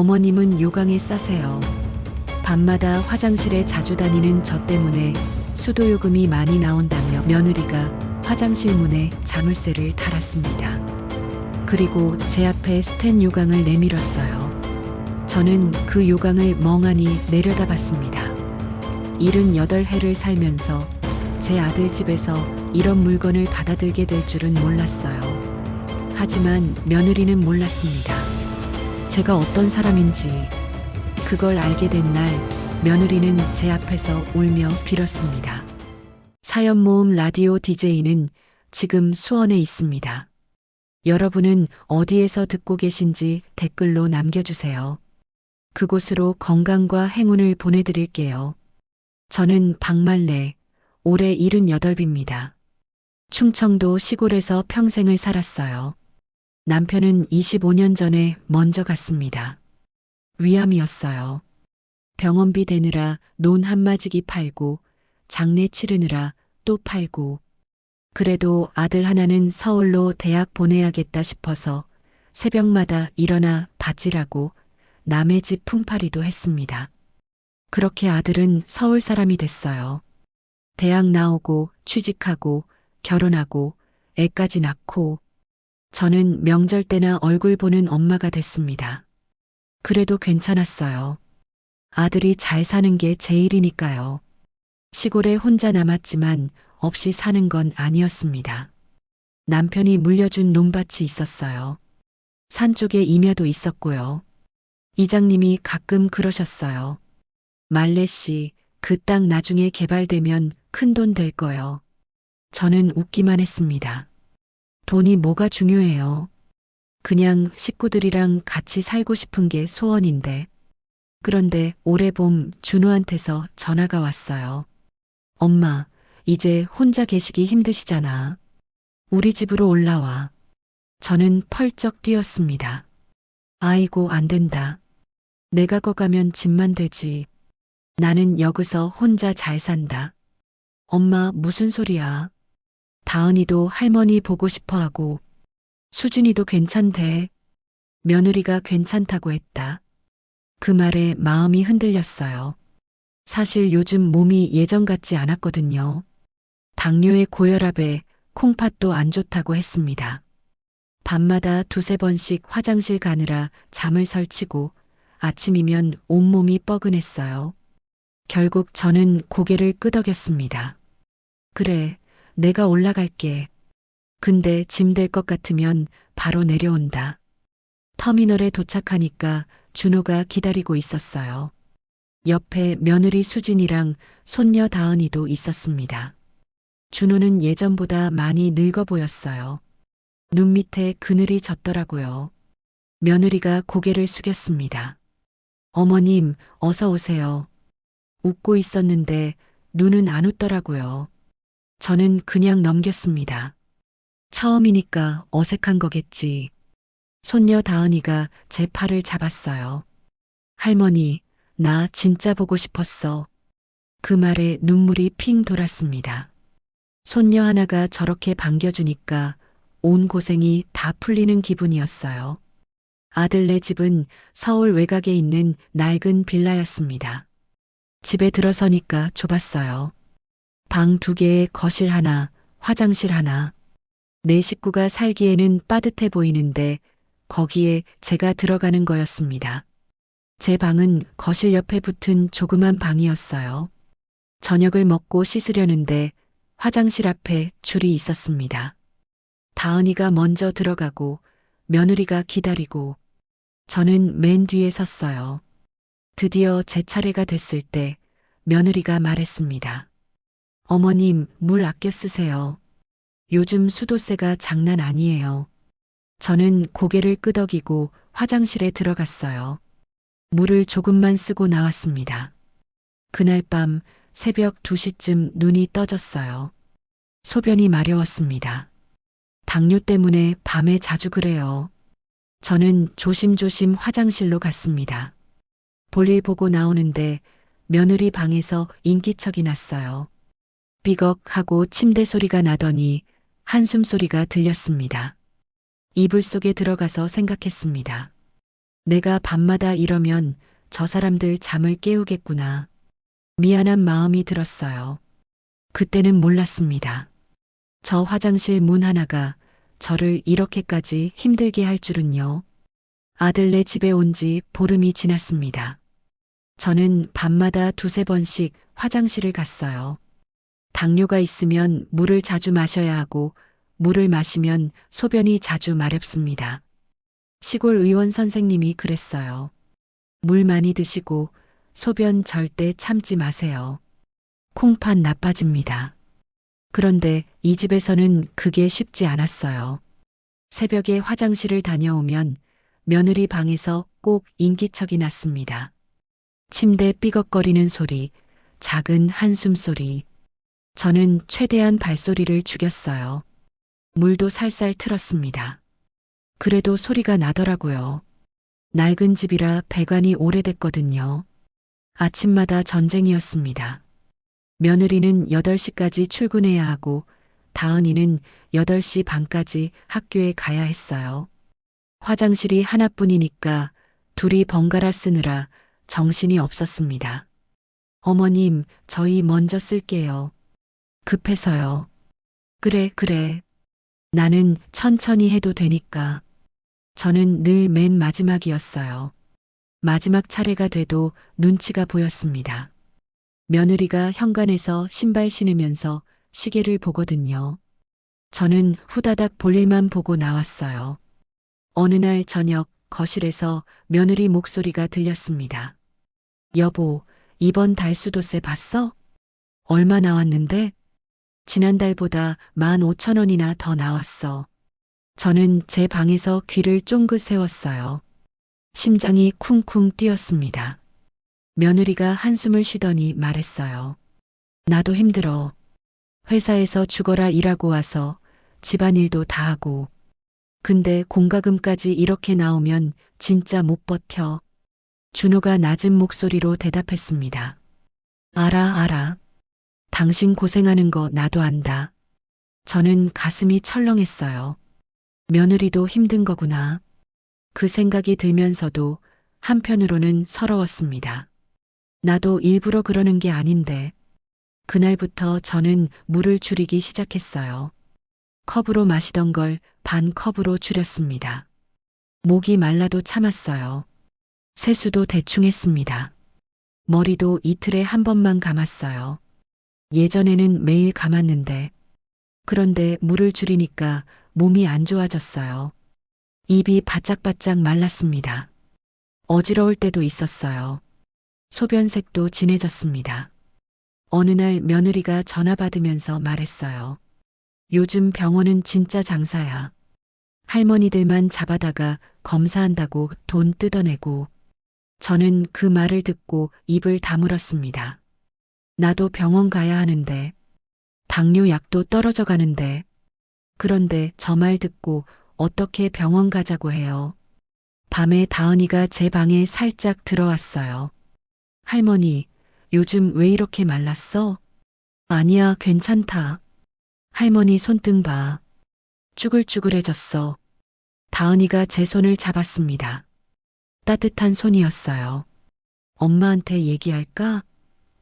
어머님은 요강에 싸세요. 밤마다 화장실에 자주 다니는 저 때문에 수도요금이 많이 나온다며 며느리가 화장실 문에 자물쇠를 달았습니다. 그리고 제 앞에 스텐 요강을 내밀었어요. 저는 그 요강을 멍하니 내려다봤습니다. 78해를 살면서 제 아들 집에서 이런 물건을 받아들게 될 줄은 몰랐어요. 하지만 며느리는 몰랐습니다. 제가 어떤 사람인지 그걸 알게 된 날 며느리는 제 앞에서 울며 빌었습니다. 사연 모음 라디오 DJ는 지금 수원에 있습니다. 여러분은 어디에서 듣고 계신지 댓글로 남겨주세요. 그곳으로 건강과 행운을 보내드릴게요. 저는 박말래, 올해 78입니다. 충청도 시골에서 평생을 살았어요. 남편은 25년 전에 먼저 갔습니다. 위암이었어요. 병원비 대느라 논 한마지기 팔고 장례 치르느라 또 팔고 그래도 아들 하나는 서울로 대학 보내야겠다 싶어서 새벽마다 일어나 밭일하고 남의 집 품팔이도 했습니다. 그렇게 아들은 서울 사람이 됐어요. 대학 나오고 취직하고 결혼하고 애까지 낳고 저는 명절 때나 얼굴 보는 엄마가 됐습니다. 그래도 괜찮았어요. 아들이 잘 사는 게 제일이니까요. 시골에 혼자 남았지만 없이 사는 건 아니었습니다. 남편이 물려준 논밭이 있었어요. 산 쪽에 임야도 있었고요. 이장님이 가끔 그러셨어요. 말래 씨, 그 땅 나중에 개발되면 큰 돈 될 거요. 저는 웃기만 했습니다. 돈이 뭐가 중요해요. 그냥 식구들이랑 같이 살고 싶은 게 소원인데. 그런데 올해 봄 준호한테서 전화가 왔어요. 엄마, 이제 혼자 계시기 힘드시잖아. 우리 집으로 올라와. 저는 펄쩍 뛰었습니다. 아이고, 안 된다. 내가 거가면 집만 되지. 나는 여기서 혼자 잘 산다. 엄마, 무슨 소리야. 다은이도 할머니 보고 싶어 하고, 수진이도 괜찮대. 며느리가 괜찮다고 했다. 그 말에 마음이 흔들렸어요. 사실 요즘 몸이 예전 같지 않았거든요. 당뇨에 고혈압에 콩팥도 안 좋다고 했습니다. 밤마다 두세 번씩 화장실 가느라 잠을 설치고 아침이면 온몸이 뻐근했어요. 결국 저는 고개를 끄덕였습니다. 그래, 내가 올라갈게. 근데 짐 될 것 같으면 바로 내려온다. 터미널에 도착하니까 준호가 기다리고 있었어요. 옆에 며느리 수진이랑 손녀 다은이도 있었습니다. 준호는 예전보다 많이 늙어 보였어요. 눈 밑에 그늘이 졌더라고요. 며느리가 고개를 숙였습니다. 어머님, 어서 오세요. 웃고 있었는데 눈은 안 웃더라고요. 저는 그냥 넘겼습니다. 처음이니까 어색한 거겠지. 손녀 다은이가 제 팔을 잡았어요. 할머니, 나 진짜 보고 싶었어. 그 말에 눈물이 핑 돌았습니다. 손녀 하나가 저렇게 반겨주니까 온 고생이 다 풀리는 기분이었어요. 아들네 집은 서울 외곽에 있는 낡은 빌라였습니다. 집에 들어서니까 좁았어요. 방 2개에 거실 하나, 화장실 하나. 내 식구가 살기에는 빠듯해 보이는데 거기에 제가 들어가는 거였습니다. 제 방은 거실 옆에 붙은 조그만 방이었어요. 저녁을 먹고 씻으려는데 화장실 앞에 줄이 있었습니다. 다은이가 먼저 들어가고 며느리가 기다리고 저는 맨 뒤에 섰어요. 드디어 제 차례가 됐을 때 며느리가 말했습니다. 어머님, 물 아껴 쓰세요. 요즘 수도세가 장난 아니에요. 저는 고개를 끄덕이고 화장실에 들어갔어요. 물을 조금만 쓰고 나왔습니다. 그날 밤 새벽 2시쯤 눈이 떠졌어요. 소변이 마려웠습니다. 당뇨 때문에 밤에 자주 그래요. 저는 조심조심 화장실로 갔습니다. 볼일 보고 나오는데 며느리 방에서 인기척이 났어요. 삐걱 하고 침대 소리가 나더니 한숨 소리가 들렸습니다. 이불 속에 들어가서 생각했습니다. 내가 밤마다 이러면 저 사람들 잠을 깨우겠구나. 미안한 마음이 들었어요. 그때는 몰랐습니다. 저 화장실 문 하나가 저를 이렇게까지 힘들게 할 줄은요. 아들네 집에 온 지 보름이 지났습니다. 저는 밤마다 두세 번씩 화장실을 갔어요. 당뇨가 있으면 물을 자주 마셔야 하고 물을 마시면 소변이 자주 마렵습니다. 시골 의원 선생님이 그랬어요. 물 많이 드시고 소변 절대 참지 마세요. 콩팥 나빠집니다. 그런데 이 집에서는 그게 쉽지 않았어요. 새벽에 화장실을 다녀오면 며느리 방에서 꼭 인기척이 났습니다. 침대 삐걱거리는 소리, 작은 한숨 소리. 저는 최대한 발소리를 죽였어요. 물도 살살 틀었습니다. 그래도 소리가 나더라고요. 낡은 집이라 배관이 오래됐거든요. 아침마다 전쟁이었습니다. 며느리는 8시까지 출근해야 하고 다은이는 8시 반까지 학교에 가야 했어요. 화장실이 하나뿐이니까 둘이 번갈아 쓰느라 정신이 없었습니다. 어머님, 저희 먼저 쓸게요. 급해서요. 그래. 나는 천천히 해도 되니까. 저는 늘 맨 마지막이었어요. 마지막 차례가 돼도 눈치가 보였습니다. 며느리가 현관에서 신발 신으면서 시계를 보거든요. 저는 후다닥 볼일만 보고 나왔어요. 어느 날 저녁 거실에서 며느리 목소리가 들렸습니다. 여보, 이번 달수도세 봤어? 얼마 나왔는데? 지난달보다 15,000원이나 더 나왔어. 저는 제 방에서 귀를 쫑긋 세웠어요. 심장이 쿵쿵 뛰었습니다. 며느리가 한숨을 쉬더니 말했어요. 나도 힘들어. 회사에서 죽어라 일하고 와서 집안일도 다 하고. 근데 공과금까지 이렇게 나오면 진짜 못 버텨. 준호가 낮은 목소리로 대답했습니다. 알아. 당신 고생하는 거 나도 안다. 저는 가슴이 철렁했어요. 며느리도 힘든 거구나. 그 생각이 들면서도 한편으로는 서러웠습니다. 나도 일부러 그러는 게 아닌데. 그날부터 저는 물을 줄이기 시작했어요. 컵으로 마시던 걸 반 컵으로 줄였습니다. 목이 말라도 참았어요. 세수도 대충 했습니다. 머리도 이틀에 한 번만 감았어요. 예전에는 매일 감았는데. 그런데 물을 줄이니까 몸이 안 좋아졌어요. 입이 바짝바짝 말랐습니다. 어지러울 때도 있었어요. 소변색도 진해졌습니다. 어느 날 며느리가 전화 받으면서 말했어요. 요즘 병원은 진짜 장사야. 할머니들만 잡아다가 검사한다고 돈 뜯어내고. 저는 그 말을 듣고 입을 다물었습니다. 나도 병원 가야 하는데. 당뇨 약도 떨어져 가는데. 그런데 저 말 듣고 어떻게 병원 가자고 해요. 밤에 다은이가 제 방에 살짝 들어왔어요. 할머니, 요즘 왜 이렇게 말랐어? 아니야, 괜찮다. 할머니 손등 봐. 쭈글쭈글해졌어. 다은이가 제 손을 잡았습니다. 따뜻한 손이었어요. 엄마한테 얘기할까?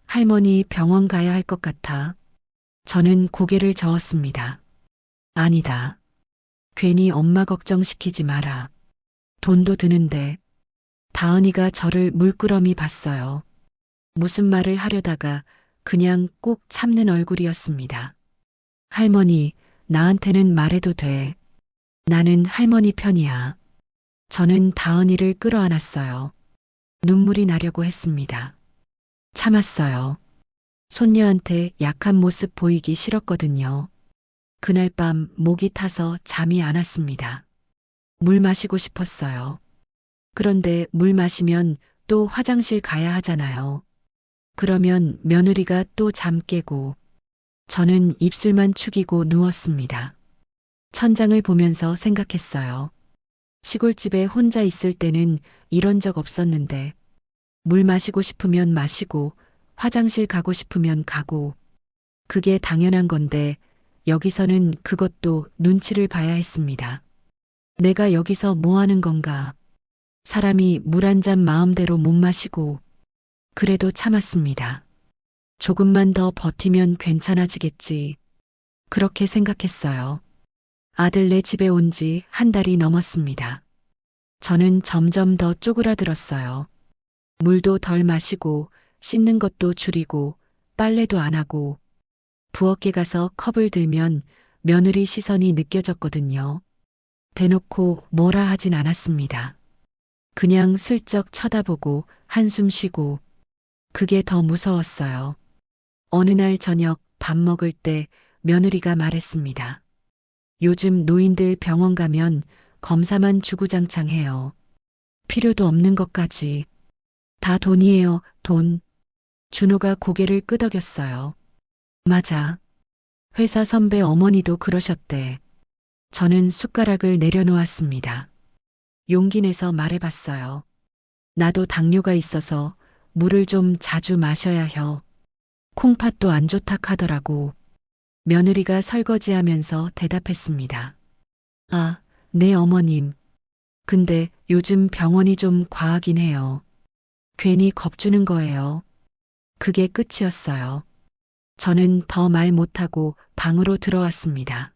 할머니 병원 가야 할 것 같아. 저는 고개를 저었습니다. 아니다. 괜히 엄마 걱정시키지 마라. 돈도 드는데. 다은이가 저를 물끄러미 봤어요. 무슨 말을 하려다가 그냥 꾹 참는 얼굴이었습니다. 할머니, 나한테는 말해도 돼. 나는 할머니 편이야. 저는 다은이를 끌어안았어요. 눈물이 나려고 했습니다. 참았어요. 손녀한테 약한 모습 보이기 싫었거든요. 그날 밤 목이 타서 잠이 안 왔습니다. 물 마시고 싶었어요. 그런데 물 마시면 또 화장실 가야 하잖아요. 그러면 며느리가 또 잠 깨고. 저는 입술만 축이고 누웠습니다. 천장을 보면서 생각했어요. 시골집에 혼자 있을 때는 이런 적 없었는데. 물 마시고 싶으면 마시고 화장실 가고 싶으면 가고. 그게 당연한 건데 여기서는 그것도 눈치를 봐야 했습니다. 내가 여기서 뭐 하는 건가? 사람이 물 한 잔 마음대로 못 마시고 그래도 참았습니다. 조금만 더 버티면 괜찮아지겠지. 그렇게 생각했어요. 아들네 집에 온 지 한 달이 넘었습니다. 저는 점점 더 쪼그라들었어요. 물도 덜 마시고 씻는 것도 줄이고 빨래도 안 하고 부엌에 가서 컵을 들면 며느리 시선이 느껴졌거든요. 대놓고 뭐라 하진 않았습니다. 그냥 슬쩍 쳐다보고 한숨 쉬고 그게 더 무서웠어요. 어느 날 저녁 밥 먹을 때 며느리가 말했습니다. 요즘 노인들 병원 가면 검사만 주구장창해요. 필요도 없는 것까지. 다 돈이에요, 돈. 준호가 고개를 끄덕였어요. 맞아. 회사 선배 어머니도 그러셨대. 저는 숟가락을 내려놓았습니다. 용기 내서 말해봤어요. 나도 당뇨가 있어서 물을 좀 자주 마셔야 혀. 콩팥도 안 좋다 하더라고. 며느리가 설거지하면서 대답했습니다. 아, 네 어머님. 근데 요즘 병원이 좀 과하긴 해요. 괜히 겁주는 거예요. 그게 끝이었어요. 저는 더 말 못하고 방으로 들어왔습니다.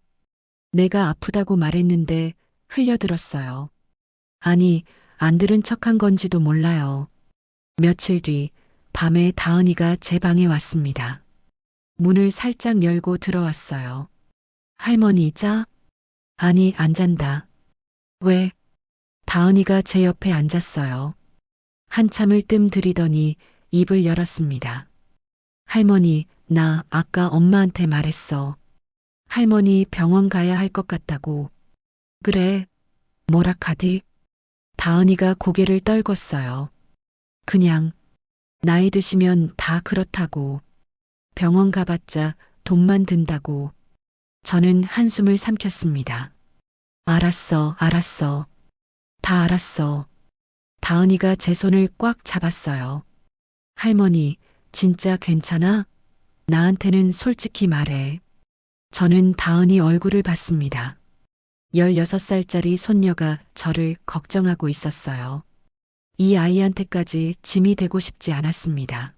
내가 아프다고 말했는데 흘려들었어요. 아니, 안 들은 척한 건지도 몰라요. 며칠 뒤 밤에 다은이가 제 방에 왔습니다. 문을 살짝 열고 들어왔어요. 할머니 짜? 아니, 안 잔다. 왜? 다은이가 제 옆에 앉았어요. 한참을 뜸 들이더니 입을 열었습니다. 할머니, 나 아까 엄마한테 말했어. 할머니 병원 가야 할 것 같다고. 그래, 뭐라 카디? 다은이가 고개를 떨궜어요. 그냥, 나이 드시면 다 그렇다고. 병원 가봤자 돈만 든다고. 저는 한숨을 삼켰습니다. 알았어, 알았어. 다 알았어. 다은이가 제 손을 꽉 잡았어요. 할머니, 진짜 괜찮아? 나한테는 솔직히 말해. 저는 다은이 얼굴을 봤습니다. 16살짜리 손녀가 저를 걱정하고 있었어요. 이 아이한테까지 짐이 되고 싶지 않았습니다.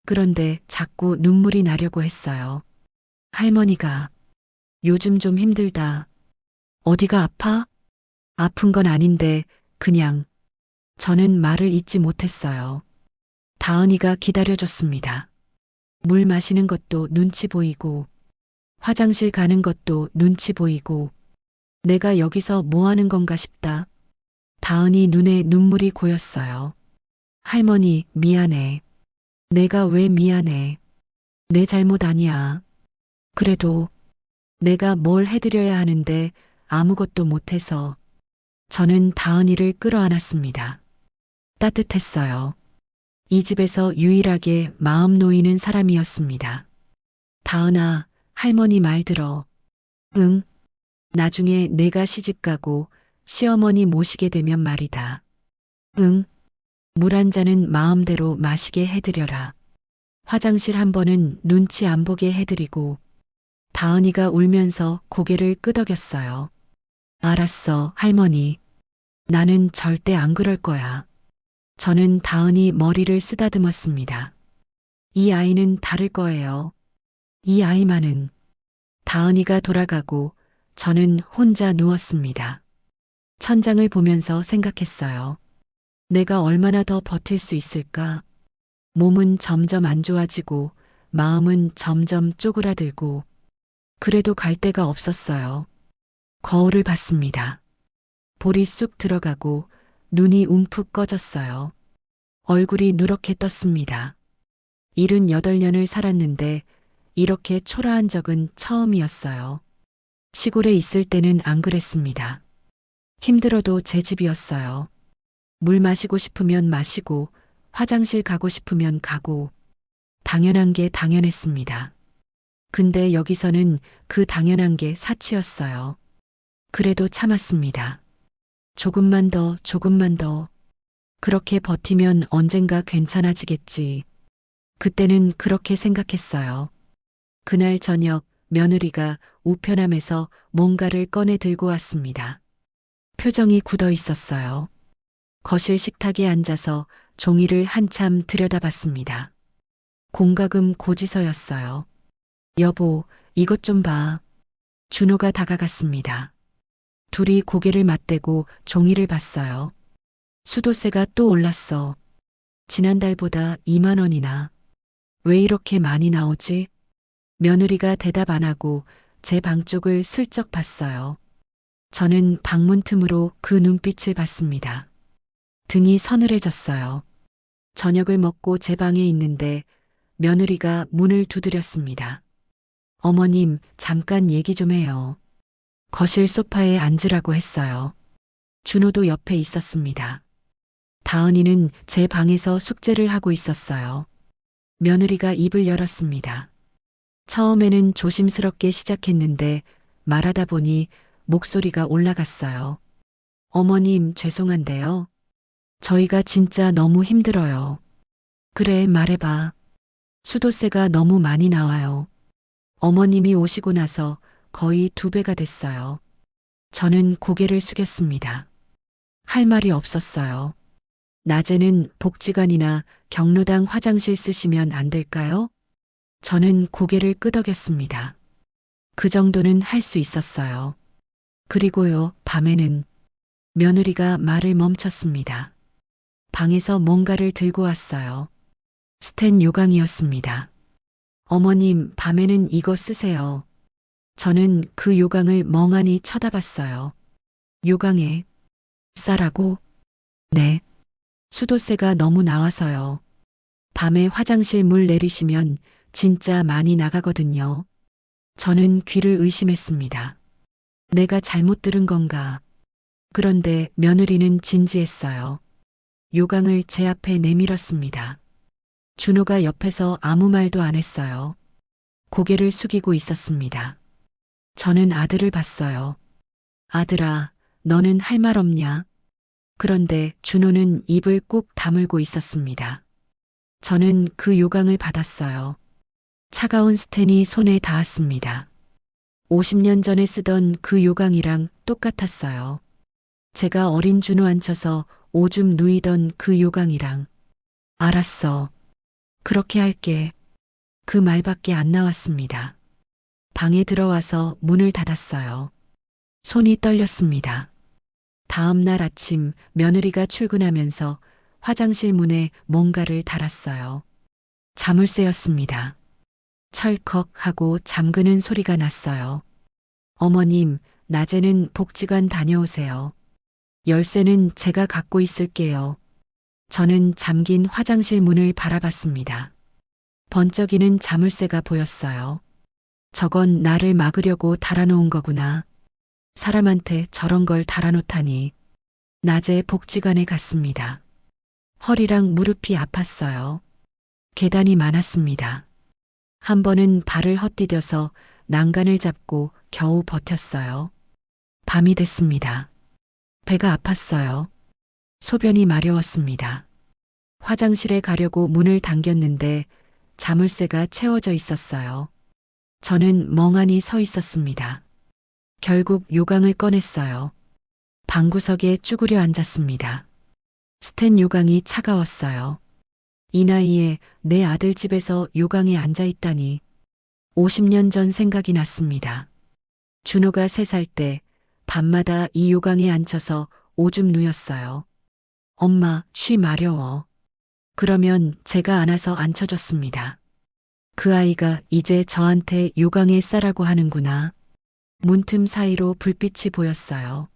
그런데 자꾸 눈물이 나려고 했어요. 할머니가 요즘 좀 힘들다. 어디가 아파? 아픈 건 아닌데 그냥 저는 말을 잇지 못했어요. 다은이가 기다려줬습니다. 물 마시는 것도 눈치 보이고 화장실 가는 것도 눈치 보이고 내가 여기서 뭐 하는 건가 싶다. 다은이 눈에 눈물이 고였어요. 할머니, 미안해. 내가 왜 미안해. 내 잘못 아니야. 그래도 내가 뭘 해드려야 하는데 아무것도 못해서 저는 다은이를 끌어안았습니다. 따뜻했어요. 이 집에서 유일하게 마음 놓이는 사람이었습니다. 다은아, 할머니 말 들어. 응. 나중에 내가 시집가고 시어머니 모시게 되면 말이다. 응. 물 한 잔은 마음대로 마시게 해드려라. 화장실 한 번은 눈치 안 보게 해드리고. 다은이가 울면서 고개를 끄덕였어요. 알았어, 할머니. 나는 절대 안 그럴 거야. 저는 다은이 머리를 쓰다듬었습니다. 이 아이는 다를 거예요. 이 아이만은. 다은이가 돌아가고 저는 혼자 누웠습니다. 천장을 보면서 생각했어요. 내가 얼마나 더 버틸 수 있을까? 몸은 점점 안 좋아지고 마음은 점점 쪼그라들고 그래도 갈 데가 없었어요. 거울을 봤습니다. 볼이 쑥 들어가고 눈이 움푹 꺼졌어요. 얼굴이 누렇게 떴습니다. 78년을 살았는데 이렇게 초라한 적은 처음이었어요. 시골에 있을 때는 안 그랬습니다. 힘들어도 제 집이었어요. 물 마시고 싶으면 마시고 화장실 가고 싶으면 가고 당연한 게 당연했습니다. 근데 여기서는 그 당연한 게 사치였어요. 그래도 참았습니다. 조금만 더, 조금만 더. 그렇게 버티면 언젠가 괜찮아지겠지. 그때는 그렇게 생각했어요. 그날 저녁 며느리가 우편함에서 뭔가를 꺼내 들고 왔습니다. 표정이 굳어 있었어요. 거실 식탁에 앉아서 종이를 한참 들여다봤습니다. 공과금 고지서였어요. 여보, 이것 좀 봐. 준호가 다가갔습니다. 둘이 고개를 맞대고 종이를 봤어요. 수도세가 또 올랐어. 지난달보다 2만 원이나. 왜 이렇게 많이 나오지? 며느리가 대답 안 하고 제 방 쪽을 슬쩍 봤어요. 저는 방문 틈으로 그 눈빛을 봤습니다. 등이 서늘해졌어요. 저녁을 먹고 제 방에 있는데 며느리가 문을 두드렸습니다. 어머님, 잠깐 얘기 좀 해요. 거실 소파에 앉으라고 했어요. 준호도 옆에 있었습니다. 다은이는 제 방에서 숙제를 하고 있었어요. 며느리가 입을 열었습니다. 처음에는 조심스럽게 시작했는데 말하다 보니 목소리가 올라갔어요. 어머님, 죄송한데요. 저희가 진짜 너무 힘들어요. 그래, 말해봐. 수도세가 너무 많이 나와요. 어머님이 오시고 나서 거의 2배가 됐어요. 저는 고개를 숙였습니다. 할 말이 없었어요. 낮에는 복지관이나 경로당 화장실 쓰시면 안 될까요? 저는 고개를 끄덕였습니다. 그 정도는 할 수 있었어요. 그리고요, 밤에는 며느리가 말을 멈췄습니다. 방에서 뭔가를 들고 왔어요. 스텐 요강이었습니다. 어머님, 밤에는 이거 쓰세요. 저는 그 요강을 멍하니 쳐다봤어요. 요강에 싸라고? 네. 수도세가 너무 나와서요. 밤에 화장실 물 내리시면 진짜 많이 나가거든요. 저는 귀를 의심했습니다. 내가 잘못 들은 건가? 그런데 며느리는 진지했어요. 요강을 제 앞에 내밀었습니다. 준호가 옆에서 아무 말도 안 했어요. 고개를 숙이고 있었습니다. 저는 아들을 봤어요. 아들아, 너는 할 말 없냐? 그런데 준호는 입을 꾹 다물고 있었습니다. 저는 그 요강을 받았어요. 차가운 스텐이 손에 닿았습니다. 50년 전에 쓰던 그 요강이랑 똑같았어요. 제가 어린 준호 앉혀서 오줌 누이던 그 요강이랑. 알았어. 그렇게 할게. 그 말밖에 안 나왔습니다. 방에 들어와서 문을 닫았어요. 손이 떨렸습니다. 다음 날 아침 며느리가 출근하면서 화장실 문에 뭔가를 달았어요. 자물쇠였습니다. 철컥 하고 잠그는 소리가 났어요. 어머님, 낮에는 복지관 다녀오세요. 열쇠는 제가 갖고 있을게요. 저는 잠긴 화장실 문을 바라봤습니다. 번쩍이는 자물쇠가 보였어요. 저건 나를 막으려고 달아놓은 거구나. 사람한테 저런 걸 달아놓다니. 낮에 복지관에 갔습니다. 허리랑 무릎이 아팠어요. 계단이 많았습니다. 한 번은 발을 헛디뎌서 난간을 잡고 겨우 버텼어요. 밤이 됐습니다. 배가 아팠어요. 소변이 마려웠습니다. 화장실에 가려고 문을 당겼는데 자물쇠가 채워져 있었어요. 저는 멍하니 서 있었습니다. 결국 요강을 꺼냈어요. 방구석에 쭈그려 앉았습니다. 스텐 요강이 차가웠어요. 이 나이에 내 아들 집에서 요강에 앉아 있다니. 50년 전 생각이 났습니다. 준호가 3살 때 밤마다 이 요강에 앉혀서 오줌 누였어요. 엄마, 쉬 마려워. 그러면 제가 안아서 앉혀줬습니다. 그 아이가 이제 저한테 요강에 싸라고 하는구나. 문틈 사이로 불빛이 보였어요.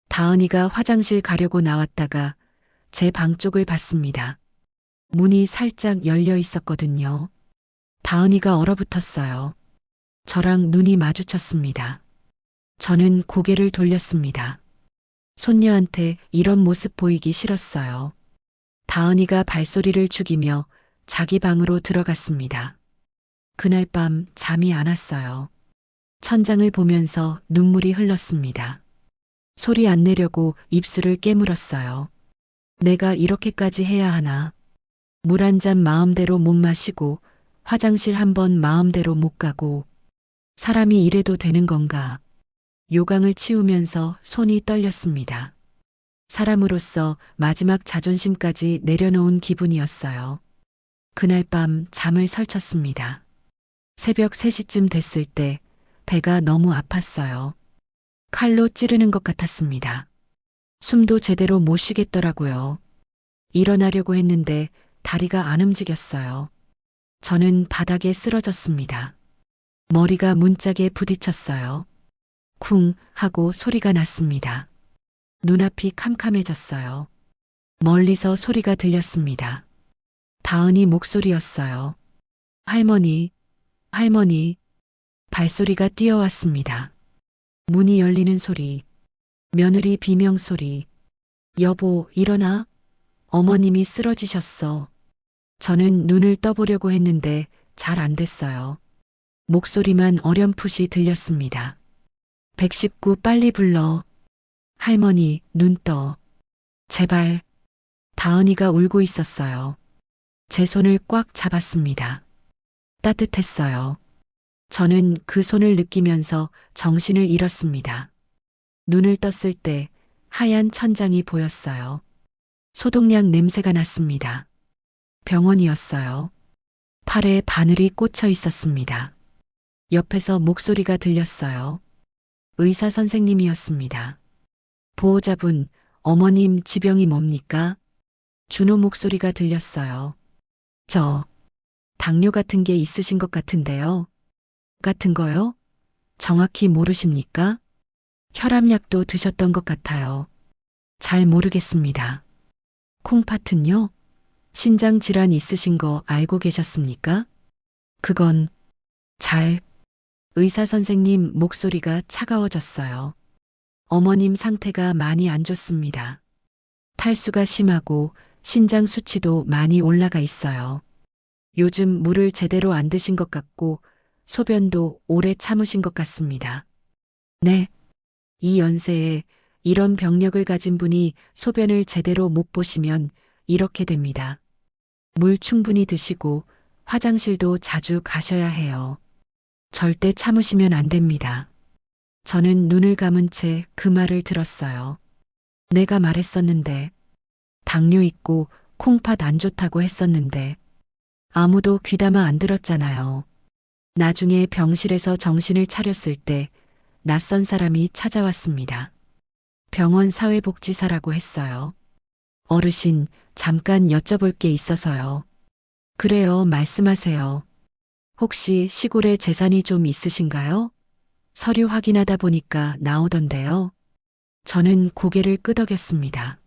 다은이가 화장실 가려고 나왔다가 제 방 쪽을 봤습니다. 문이 살짝 열려 있었거든요. 다은이가 얼어붙었어요. 저랑 눈이 마주쳤습니다. 저는 고개를 돌렸습니다. 손녀한테 이런 모습 보이기 싫었어요. 다은이가 발소리를 죽이며 자기 방으로 들어갔습니다. 그날 밤 잠이 안 왔어요. 천장을 보면서 눈물이 흘렀습니다. 소리 안 내려고 입술을 깨물었어요. 내가 이렇게까지 해야 하나? 물 한 잔 마음대로 못 마시고 화장실 한 번 마음대로 못 가고 사람이 이래도 되는 건가? 요강을 치우면서 손이 떨렸습니다. 사람으로서 마지막 자존심까지 내려놓은 기분이었어요. 그날 밤 잠을 설쳤습니다. 새벽 3시쯤 됐을 때 배가 너무 아팠어요. 칼로 찌르는 것 같았습니다. 숨도 제대로 못 쉬겠더라고요. 일어나려고 했는데 다리가 안 움직였어요. 저는 바닥에 쓰러졌습니다. 머리가 문짝에 부딪혔어요. 쿵 하고 소리가 났습니다. 눈앞이 캄캄해졌어요. 멀리서 소리가 들렸습니다. 다은이 목소리였어요. 할머니, 할머니. 발소리가 뛰어왔습니다. 문이 열리는 소리, 며느리 비명 소리. 여보, 일어나. 어머님이 쓰러지셨어. 저는 눈을 떠보려고 했는데 잘 안 됐어요. 목소리만 어렴풋이 들렸습니다. 119 빨리 불러. 할머니, 눈 떠. 제발. 다은이가 울고 있었어요. 제 손을 꽉 잡았습니다. 따뜻했어요. 저는 그 손을 느끼면서 정신을 잃었습니다. 눈을 떴을 때 하얀 천장이 보였어요. 소독약 냄새가 났습니다. 병원이었어요. 팔에 바늘이 꽂혀 있었습니다. 옆에서 목소리가 들렸어요. 의사 선생님이었습니다. 보호자분, 어머님 지병이 뭡니까? 준호 목소리가 들렸어요. 저, 당뇨 같은 게 있으신 것 같은데요. 같은 거요? 정확히 모르십니까? 혈압약도 드셨던 것 같아요. 잘 모르겠습니다. 콩팥은요? 신장 질환 있으신 거 알고 계셨습니까? 그건 잘. 의사 선생님 목소리가 차가워졌어요. 어머님 상태가 많이 안 좋습니다. 탈수가 심하고 신장 수치도 많이 올라가 있어요. 요즘 물을 제대로 안 드신 것 같고 소변도 오래 참으신 것 같습니다. 네. 이 연세에 이런 병력을 가진 분이 소변을 제대로 못 보시면 이렇게 됩니다. 물 충분히 드시고 화장실도 자주 가셔야 해요. 절대 참으시면 안 됩니다. 저는 눈을 감은 채 그 말을 들었어요. 내가 말했었는데, 당뇨 있고 콩팥 안 좋다고 했었는데, 아무도 귀담아 안 들었잖아요. 나중에 병실에서 정신을 차렸을 때 낯선 사람이 찾아왔습니다. 병원 사회복지사라고 했어요. 어르신, 잠깐 여쭤볼 게 있어서요. 그래요, 말씀하세요. 혹시 시골에 재산이 좀 있으신가요? 서류 확인하다 보니까 나오던데요. 저는 고개를 끄덕였습니다.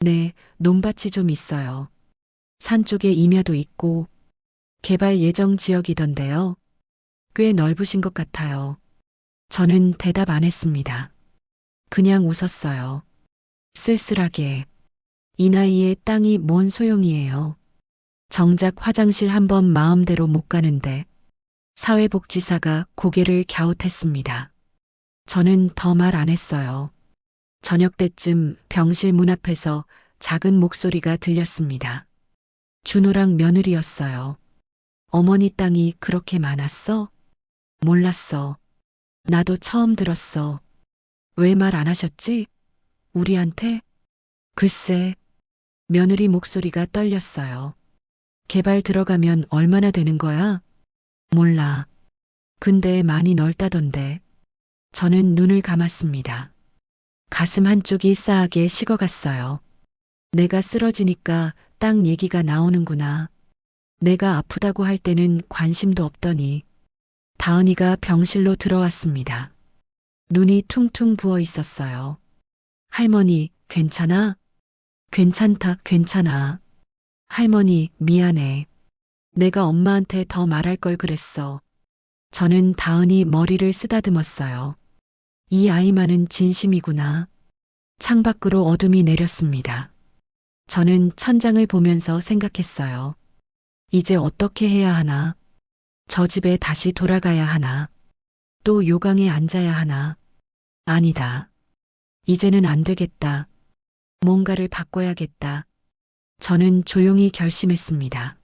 네, 논밭이 좀 있어요. 산 쪽에 임야도 있고 개발 예정 지역이던데요. 꽤 넓으신 것 같아요. 저는 대답 안 했습니다. 그냥 웃었어요. 쓸쓸하게. 이 나이에 땅이 뭔 소용이에요. 정작 화장실 한번 마음대로 못 가는데 사회복지사가 고개를 갸웃했습니다. 저는 더 말 안 했어요. 저녁 때쯤 병실 문 앞에서 작은 목소리가 들렸습니다. 준호랑 며느리였어요. 어머니 땅이 그렇게 많았어? 몰랐어. 나도 처음 들었어. 왜 말 안 하셨지? 우리한테? 글쎄, 며느리 목소리가 떨렸어요. 개발 들어가면 얼마나 되는 거야? 몰라. 근데 많이 넓다던데. 저는 눈을 감았습니다. 가슴 한쪽이 싸하게 식어갔어요. 내가 쓰러지니까 땅 얘기가 나오는구나. 내가 아프다고 할 때는 관심도 없더니. 다은이가 병실로 들어왔습니다. 눈이 퉁퉁 부어 있었어요. 할머니, 괜찮아? 괜찮다, 괜찮아. 할머니, 미안해. 내가 엄마한테 더 말할 걸 그랬어. 저는 다은이 머리를 쓰다듬었어요. 이 아이만은 진심이구나. 창밖으로 어둠이 내렸습니다. 저는 천장을 보면서 생각했어요. 이제 어떻게 해야 하나? 저 집에 다시 돌아가야 하나? 또 요강에 앉아야 하나? 아니다. 이제는 안 되겠다. 뭔가를 바꿔야겠다. 저는 조용히 결심했습니다.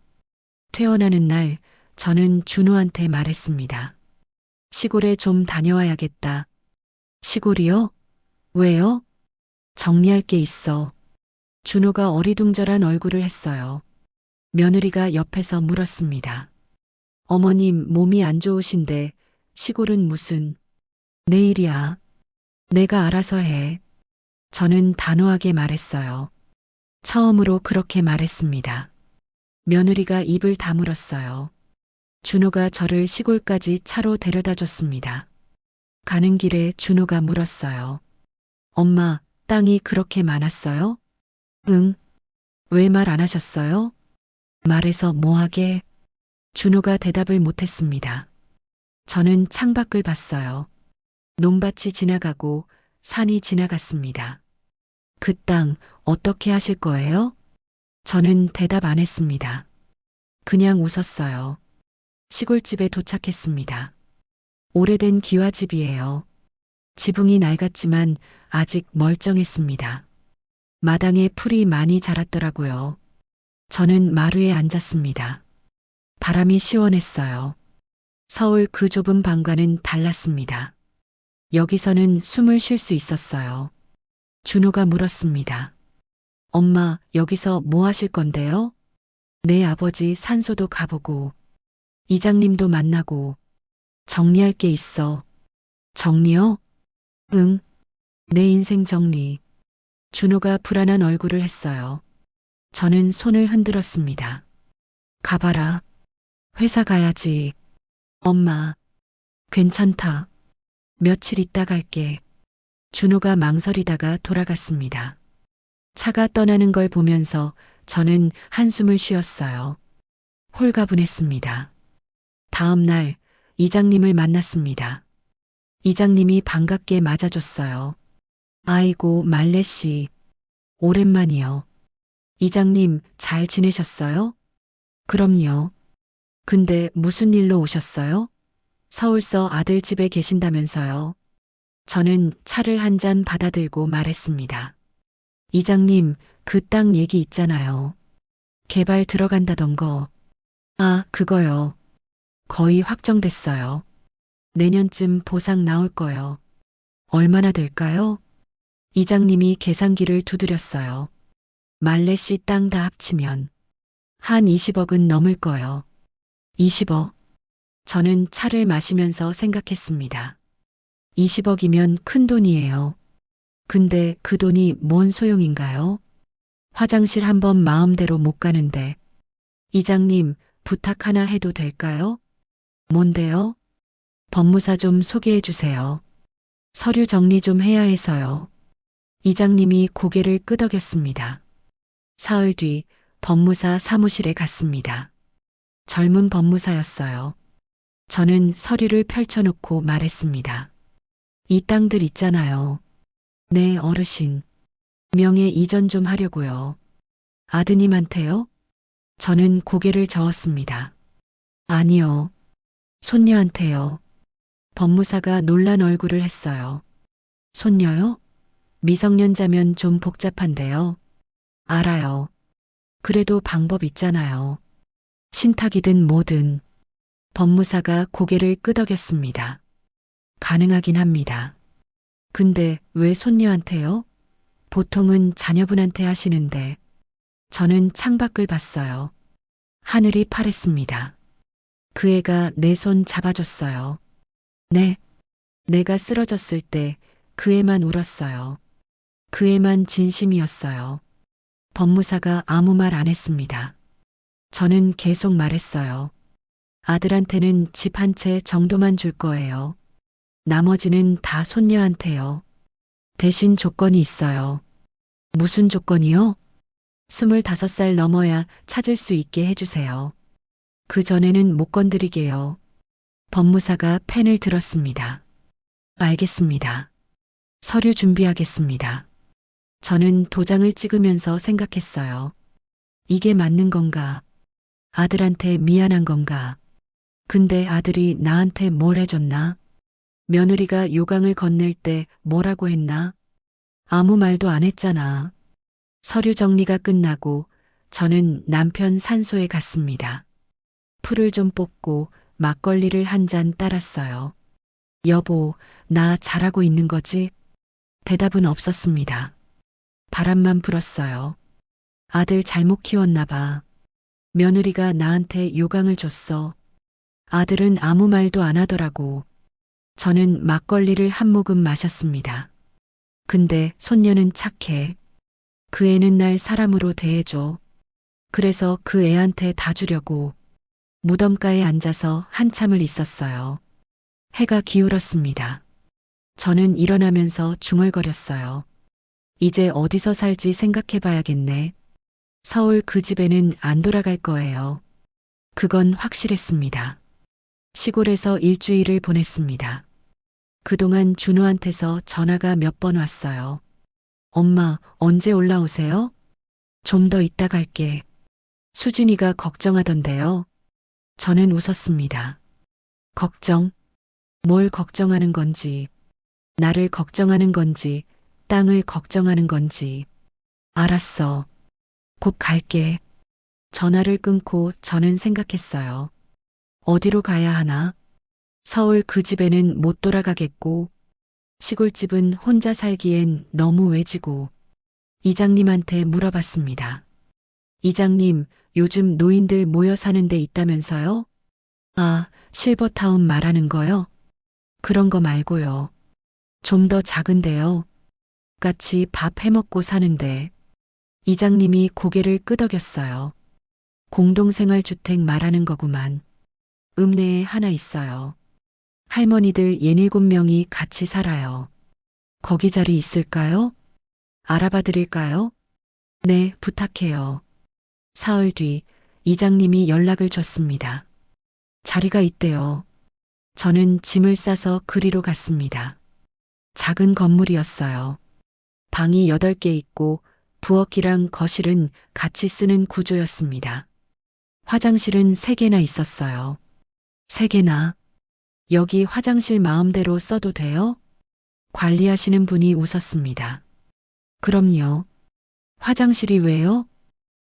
퇴원하는 날 저는 준호한테 말했습니다. 시골에 좀 다녀와야겠다. 시골이요? 왜요? 정리할 게 있어. 준호가 어리둥절한 얼굴을 했어요. 며느리가 옆에서 물었습니다. 어머님 몸이 안 좋으신데 시골은 무슨. 내일이야. 내가 알아서 해. 저는 단호하게 말했어요. 처음으로 그렇게 말했습니다. 며느리가 입을 다물었어요. 준호가 저를 시골까지 차로 데려다 줬습니다. 가는 길에 준호가 물었어요. 엄마, 땅이 그렇게 많았어요? 응. 왜 말 안 하셨어요? 말해서 뭐하게? 준호가 대답을 못했습니다. 저는 창밖을 봤어요. 논밭이 지나가고 산이 지나갔습니다. 그 땅 어떻게 하실 거예요? 저는 대답 안 했습니다. 그냥 웃었어요. 시골집에 도착했습니다. 오래된 기와집이에요. 지붕이 낡았지만 아직 멀쩡했습니다. 마당에 풀이 많이 자랐더라고요. 저는 마루에 앉았습니다. 바람이 시원했어요. 서울 그 좁은 방과는 달랐습니다. 여기서는 숨을 쉴 수 있었어요. 준호가 물었습니다. 엄마, 여기서 뭐 하실 건데요? 내 아버지 산소도 가보고, 이장님도 만나고, 정리할 게 있어. 정리요? 응, 내 인생 정리. 준호가 불안한 얼굴을 했어요. 저는 손을 흔들었습니다. 가봐라. 회사 가야지. 엄마, 괜찮다. 며칠 있다 갈게. 준호가 망설이다가 돌아갔습니다. 차가 떠나는 걸 보면서 저는 한숨을 쉬었어요. 홀가분했습니다. 다음 날 이장님을 만났습니다. 이장님이 반갑게 맞아줬어요. 아이고, 말레 씨. 오랜만이요. 이장님, 잘 지내셨어요? 그럼요. 근데 무슨 일로 오셨어요? 서울서 아들 집에 계신다면서요. 저는 차를 한 잔 받아들고 말했습니다. 이장님, 그 땅 얘기 있잖아요. 개발 들어간다던 거. 아, 그거요. 거의 확정됐어요. 내년쯤 보상 나올 거요. 얼마나 될까요? 이장님이 계산기를 두드렸어요. 말레 씨 땅 다 합치면 한 20억은 넘을 거요. 20억. 저는 차를 마시면서 생각했습니다. 20억이면 큰 돈이에요. 근데 그 돈이 뭔 소용인가요? 화장실 한번 마음대로 못 가는데. 이장님, 부탁 하나 해도 될까요? 뭔데요? 법무사 좀 소개해 주세요. 서류 정리 좀 해야 해서요. 이장님이 고개를 끄덕였습니다. 사흘 뒤 법무사 사무실에 갔습니다. 젊은 법무사였어요. 저는 서류를 펼쳐놓고 말했습니다. 이 땅들 있잖아요. 네, 어르신. 명예 이전 좀 하려고요. 아드님한테요? 저는 고개를 저었습니다. 아니요. 손녀한테요. 법무사가 놀란 얼굴을 했어요. 손녀요? 미성년자면 좀 복잡한데요. 알아요. 그래도 방법 있잖아요. 신탁이든 뭐든. 법무사가 고개를 끄덕였습니다. 가능하긴 합니다. 근데 왜 손녀한테요? 보통은 자녀분한테 하시는데. 저는 창밖을 봤어요. 하늘이 파랬습니다. 그 애가 내 손 잡아줬어요. 네. 내가 쓰러졌을 때 그 애만 울었어요. 그 애만 진심이었어요. 법무사가 아무 말 안 했습니다. 저는 계속 말했어요. 아들한테는 집 한 채 정도만 줄 거예요. 나머지는 다 손녀한테요. 대신 조건이 있어요. 무슨 조건이요? 25살 넘어야 찾을 수 있게 해주세요. 그 전에는 못 건드리게요. 법무사가 펜을 들었습니다. 알겠습니다. 서류 준비하겠습니다. 저는 도장을 찍으면서 생각했어요. 이게 맞는 건가? 아들한테 미안한 건가? 근데 아들이 나한테 뭘 해줬나? 며느리가 요강을 건넬 때 뭐라고 했나? 아무 말도 안 했잖아. 서류 정리가 끝나고 저는 남편 산소에 갔습니다. 풀을 좀 뽑고 막걸리를 한 잔 따랐어요. 여보, 나 잘하고 있는 거지? 대답은 없었습니다. 바람만 불었어요. 아들 잘못 키웠나 봐. 며느리가 나한테 요강을 줬어. 아들은 아무 말도 안 하더라고. 저는 막걸리를 한 모금 마셨습니다. 근데 손녀는 착해. 그 애는 날 사람으로 대해줘. 그래서 그 애한테 다 주려고 무덤가에 앉아서 한참을 있었어요. 해가 기울었습니다. 저는 일어나면서 중얼거렸어요. 이제 어디서 살지 생각해 봐야겠네. 서울 그 집에는 안 돌아갈 거예요. 그건 확실했습니다. 시골에서 일주일을 보냈습니다. 그동안 준호한테서 전화가 몇 번 왔어요. 엄마, 언제 올라오세요? 좀 더 이따 갈게. 수진이가 걱정하던데요. 저는 웃었습니다. 걱정? 뭘 걱정하는 건지, 나를 걱정하는 건지, 땅을 걱정하는 건지. 알았어. 곧 갈게. 전화를 끊고 저는 생각했어요. 어디로 가야 하나? 서울 그 집에는 못 돌아가겠고, 시골집은 혼자 살기엔 너무 외지고, 이장님한테 물어봤습니다. 이장님, 요즘 노인들 모여 사는 데 있다면서요? 아, 실버타운 말하는 거요? 그런 거 말고요. 좀 더 작은데요. 같이 밥 해먹고 사는데. 이장님이 고개를 끄덕였어요. 공동생활주택 말하는 거구만. 읍내에 하나 있어요. 할머니들 67명이 같이 살아요. 거기 자리 있을까요? 알아봐 드릴까요? 네, 부탁해요. 사흘 뒤 이장님이 연락을 줬습니다. 자리가 있대요. 저는 짐을 싸서 그리로 갔습니다. 작은 건물이었어요. 방이 8개 있고 부엌이랑 거실은 같이 쓰는 구조였습니다. 화장실은 3개나 있었어요. 3개나? 여기 화장실 마음대로 써도 돼요? 관리하시는 분이 웃었습니다. 그럼요. 화장실이 왜요?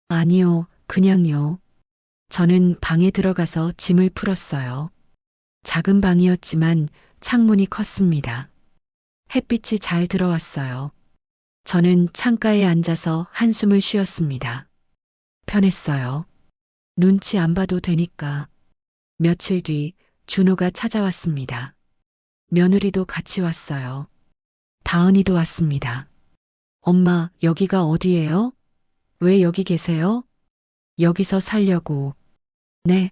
아니요, 그냥요. 저는 방에 들어가서 짐을 풀었어요. 작은 방이었지만 창문이 컸습니다. 햇빛이 잘 들어왔어요. 저는 창가에 앉아서 한숨을 쉬었습니다. 편했어요. 눈치 안 봐도 되니까. 며칠 뒤 준호가 찾아왔습니다. 며느리도 같이 왔어요. 다은이도 왔습니다. 엄마, 여기가 어디예요? 왜 여기 계세요? 여기서 살려고. 네.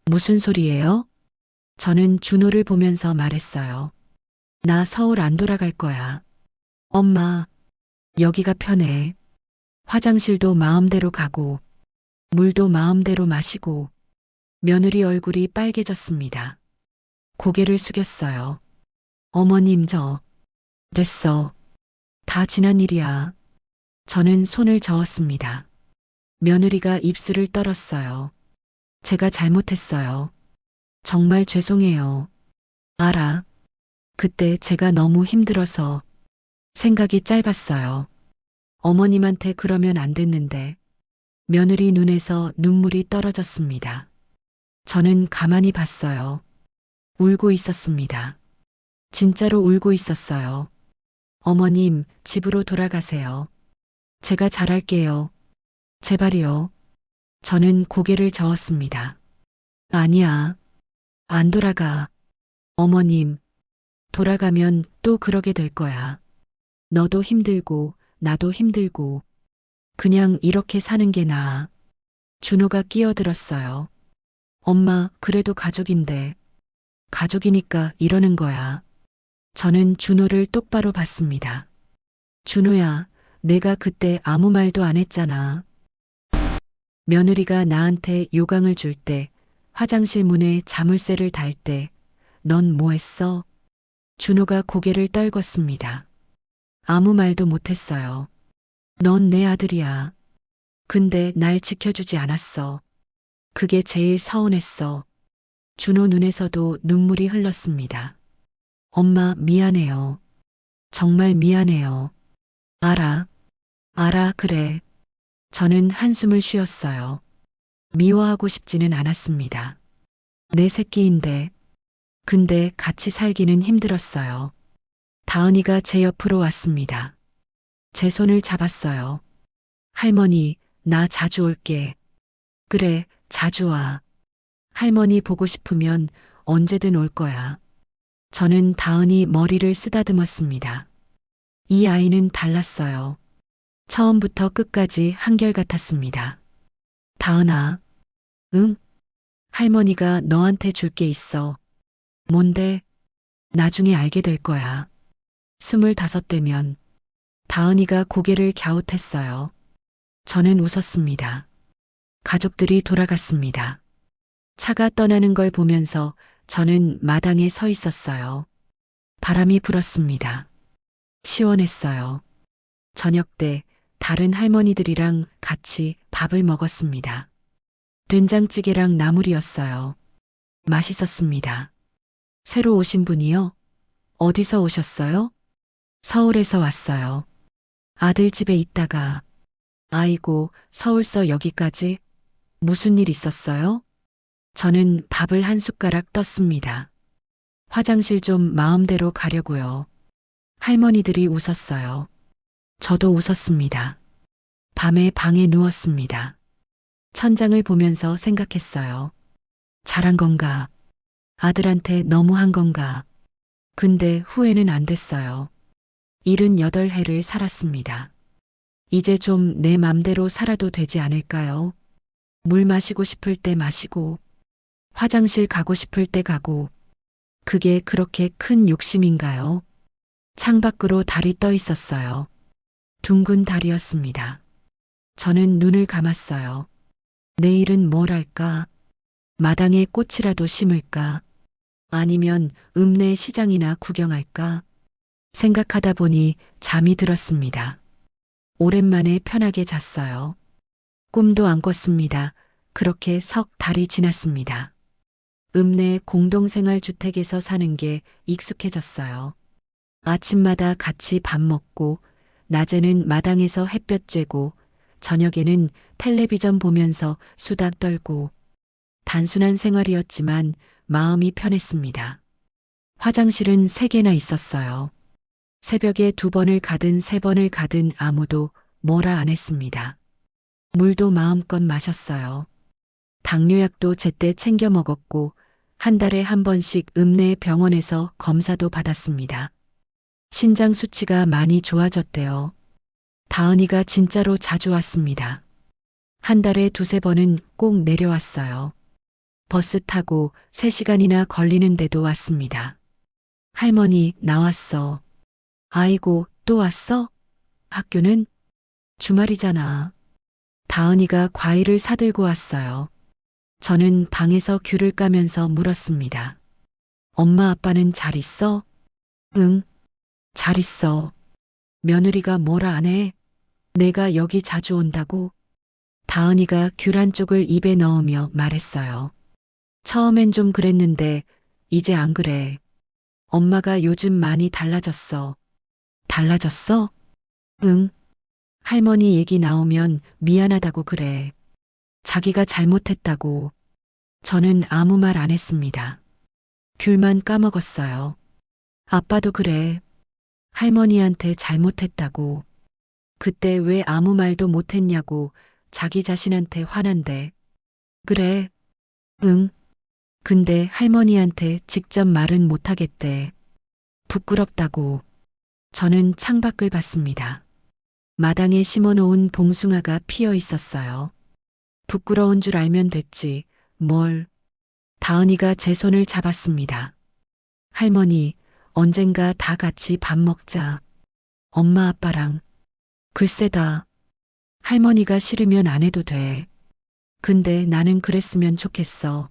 무슨 소리예요? 저는 준호를 보면서 말했어요. 나 서울 안 돌아갈 거야. 엄마, 여기가 편해. 화장실도 마음대로 가고, 물도 마음대로 마시고. 며느리 얼굴이 빨개졌습니다. 고개를 숙였어요. 어머님 됐어. 다 지난 일이야. 저는 손을 저었습니다. 며느리가 입술을 떨었어요. 제가 잘못했어요. 정말 죄송해요. 알아. 그때 제가 너무 힘들어서 생각이 짧았어요. 어머님한테 그러면 안 됐는데. 며느리 눈에서 눈물이 떨어졌습니다. 저는 가만히 봤어요. 울고 있었습니다. 진짜로 울고 있었어요. 어머님, 집으로 돌아가세요. 제가 잘할게요. 제발이요. 저는 고개를 저었습니다. 아니야. 안 돌아가. 어머님, 돌아가면 또 그러게 될 거야. 너도 힘들고, 나도 힘들고. 그냥 이렇게 사는 게 나아. 준호가 끼어들었어요. 엄마, 그래도 가족인데. 가족이니까 이러는 거야. 저는 준호를 똑바로 봤습니다. 준호야, 내가 그때 아무 말도 안 했잖아. 며느리가 나한테 요강을 줄 때, 화장실 문에 자물쇠를 달 때, 넌 뭐 했어? 준호가 고개를 떨궜습니다. 아무 말도 못했어요. 넌 내 아들이야. 근데 날 지켜주지 않았어. 그게 제일 서운했어. 준호 눈에서도 눈물이 흘렀습니다. 엄마, 미안해요. 정말 미안해요. 알아. 알아, 그래. 저는 한숨을 쉬었어요. 미워하고 싶지는 않았습니다. 내 새끼인데. 근데 같이 살기는 힘들었어요. 다은이가 제 옆으로 왔습니다. 제 손을 잡았어요. 할머니, 나 자주 올게. 그래, 자주 와. 할머니 보고 싶으면 언제든 올 거야. 저는 다은이 머리를 쓰다듬었습니다. 이 아이는 달랐어요. 처음부터 끝까지 한결같았습니다. 다은아, 응? 할머니가 너한테 줄 게 있어. 뭔데? 나중에 알게 될 거야. 25되면 다은이가 고개를 갸웃했어요. 저는 웃었습니다. 가족들이 돌아갔습니다. 차가 떠나는 걸 보면서 저는 마당에 서 있었어요. 바람이 불었습니다. 시원했어요. 저녁 때 다른 할머니들이랑 같이 밥을 먹었습니다. 된장찌개랑 나물이었어요. 맛있었습니다. 새로 오신 분이요? 어디서 오셨어요? 서울에서 왔어요. 아들 집에 있다가, 아이고, 서울서 여기까지? 무슨 일 있었어요? 저는 밥을 한 숟가락 떴습니다. 화장실 좀 마음대로 가려고요. 할머니들이 웃었어요. 저도 웃었습니다. 밤에 방에 누웠습니다. 천장을 보면서 생각했어요. 잘한 건가? 아들한테 너무한 건가? 근데 후회는 안 됐어요. 78해를 살았습니다. 이제 좀 내 맘대로 살아도 되지 않을까요? 물 마시고 싶을 때 마시고, 화장실 가고 싶을 때 가고, 그게 그렇게 큰 욕심인가요? 창밖으로 달이 떠 있었어요. 둥근 달이었습니다. 저는 눈을 감았어요. 내일은 뭘 할까? 마당에 꽃이라도 심을까? 아니면 읍내 시장이나 구경할까? 생각하다 보니 잠이 들었습니다. 오랜만에 편하게 잤어요. 꿈도 안 꿨습니다. 그렇게 석 달이 지났습니다. 읍내 공동생활 주택에서 사는 게 익숙해졌어요. 아침마다 같이 밥 먹고, 낮에는 마당에서 햇볕 쬐고, 저녁에는 텔레비전 보면서 수다 떨고, 단순한 생활이었지만 마음이 편했습니다. 화장실은 3개나 있었어요. 새벽에 2번을 가든 3번을 가든 아무도 뭐라 안 했습니다. 물도 마음껏 마셨어요. 당뇨약도 제때 챙겨 먹었고, 한 달에 한 번씩 읍내 병원에서 검사도 받았습니다. 신장 수치가 많이 좋아졌대요. 다은이가 진짜로 자주 왔습니다. 한 달에 2~3번은 꼭 내려왔어요. 버스 타고 3시간이나 걸리는데도 왔습니다. 할머니, 나왔어. 아이고, 또 왔어? 학교는? 주말이잖아. 다은이가 과일을 사들고 왔어요. 저는 방에서 귤을 까면서 물었습니다. 엄마 아빠는 잘 있어? 응, 잘 있어. 며느리가 뭐라 안 해? 내가 여기 자주 온다고? 다은이가 귤 한쪽을 입에 넣으며 말했어요. 처음엔 좀 그랬는데 이제 안 그래. 엄마가 요즘 많이 달라졌어. 달라졌어? 응. 할머니 얘기 나오면 미안하다고 그래. 자기가 잘못했다고. 저는 아무 말 안 했습니다. 귤만 까먹었어요. 아빠도 그래. 할머니한테 잘못했다고. 그때 왜 아무 말도 못했냐고 자기 자신한테 화난대. 그래. 응. 근데 할머니한테 직접 말은 못하겠대. 부끄럽다고. 저는 창밖을 봤습니다. 마당에 심어놓은 봉숭아가 피어 있었어요. 부끄러운 줄 알면 됐지. 뭘. 다은이가 제 손을 잡았습니다. 할머니, 언젠가 다 같이 밥 먹자. 엄마 아빠랑. 글쎄다. 할머니가 싫으면 안 해도 돼. 근데 나는 그랬으면 좋겠어.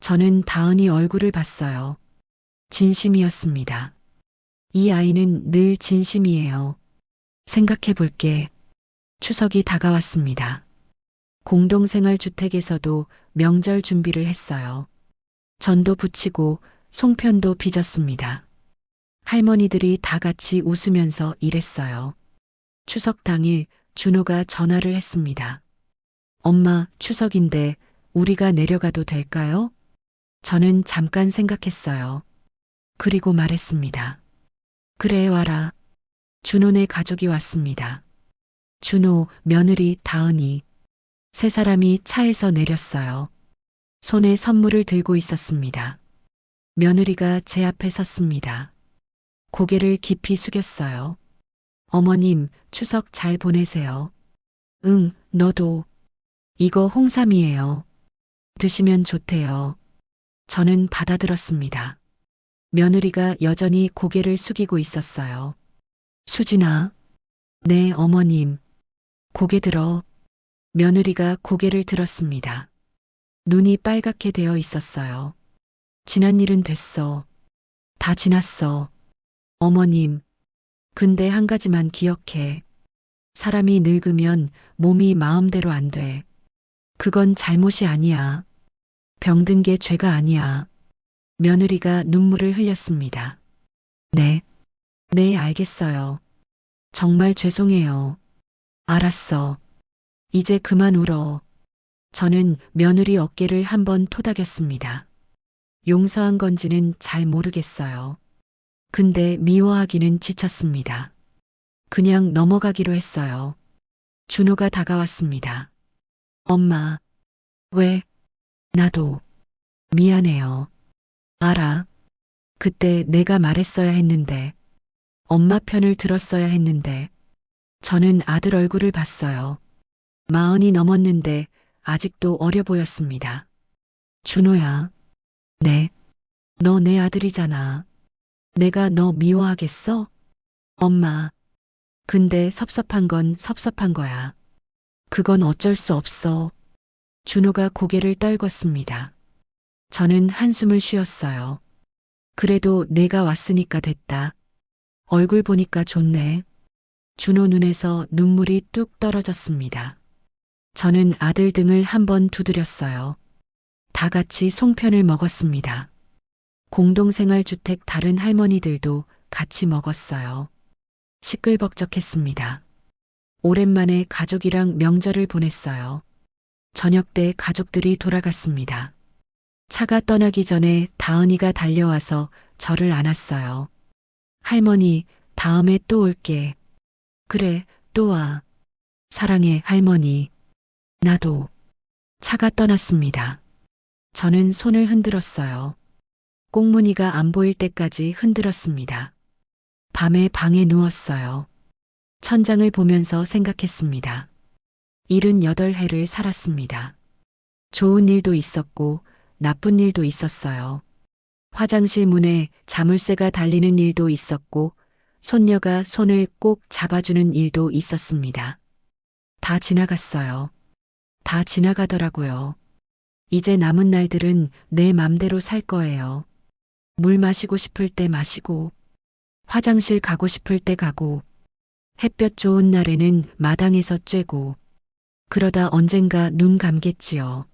저는 다은이 얼굴을 봤어요. 진심이었습니다. 이 아이는 늘 진심이에요. 생각해 볼게. 추석이 다가왔습니다. 공동생활 주택에서도 명절 준비를 했어요. 전도 부치고 송편도 빚었습니다. 할머니들이 다 같이 웃으면서 일했어요. 추석 당일 준호가 전화를 했습니다. 엄마, 추석인데 우리가 내려가도 될까요? 저는 잠깐 생각했어요. 그리고 말했습니다. 그래, 와라. 준호네 가족이 왔습니다. 준호, 며느리, 다은이. 세 사람이 차에서 내렸어요. 손에 선물을 들고 있었습니다. 며느리가 제 앞에 섰습니다. 고개를 깊이 숙였어요. 어머님, 추석 잘 보내세요. 응, 너도. 이거 홍삼이에요. 드시면 좋대요. 저는 받아들었습니다. 며느리가 여전히 고개를 숙이고 있었어요. 수진아. 네, 어머님. 고개 들어. 며느리가 고개를 들었습니다. 눈이 빨갛게 되어 있었어요. 지난 일은 됐어. 다 지났어. 어머님. 근데 한 가지만 기억해. 사람이 늙으면 몸이 마음대로 안 돼. 그건 잘못이 아니야. 병든 게 죄가 아니야. 며느리가 눈물을 흘렸습니다. 네. 네, 알겠어요. 정말 죄송해요. 알았어. 이제 그만 울어. 저는 며느리 어깨를 한번 토닥였습니다. 용서한 건지는 잘 모르겠어요. 근데 미워하기는 지쳤습니다. 그냥 넘어가기로 했어요. 준호가 다가왔습니다. 엄마. 왜? 나도. 미안해요. 알아. 그때 내가 말했어야 했는데. 엄마 편을 들었어야 했는데. 저는 아들 얼굴을 봤어요. 40이 넘었는데 아직도 어려 보였습니다. 준호야. 네. 너 내 아들이잖아. 내가 너 미워하겠어? 엄마. 근데 섭섭한 건 섭섭한 거야. 그건 어쩔 수 없어. 준호가 고개를 떨궜습니다. 저는 한숨을 쉬었어요. 그래도 내가 왔으니까 됐다. 얼굴 보니까 좋네. 준호 눈에서 눈물이 뚝 떨어졌습니다. 저는 아들 등을 한번 두드렸어요. 다 같이 송편을 먹었습니다. 공동생활주택 다른 할머니들도 같이 먹었어요. 시끌벅적했습니다. 오랜만에 가족이랑 명절을 보냈어요. 저녁 때 가족들이 돌아갔습니다. 차가 떠나기 전에 다은이가 달려와서 저를 안았어요. 할머니, 다음에 또 올게. 그래, 또 와. 사랑해, 할머니. 나도. 차가 떠났습니다. 저는 손을 흔들었어요. 꽁무니가 안 보일 때까지 흔들었습니다. 밤에 방에 누웠어요. 천장을 보면서 생각했습니다. 78해를 살았습니다. 좋은 일도 있었고 나쁜 일도 있었어요. 화장실 문에 자물쇠가 달리는 일도 있었고 손녀가 손을 꼭 잡아주는 일도 있었습니다. 다 지나갔어요. 다 지나가더라고요. 이제 남은 날들은 내 맘대로 살 거예요. 물 마시고 싶을 때 마시고, 화장실 가고 싶을 때 가고, 햇볕 좋은 날에는 마당에서 쬐고, 그러다 언젠가 눈 감겠지요.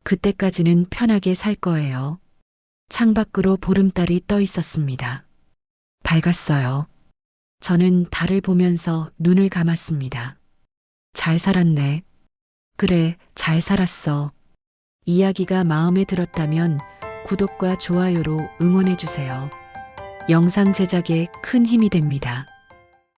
그때까지는 편하게 살 거예요. 창밖으로 보름달이 떠 있었습니다. 밝았어요. 저는 달을 보면서 눈을 감았습니다. 잘 살았네. 그래, 잘 살았어. 이야기가 마음에 들었다면 구독과 좋아요로 응원해주세요. 영상 제작에 큰 힘이 됩니다.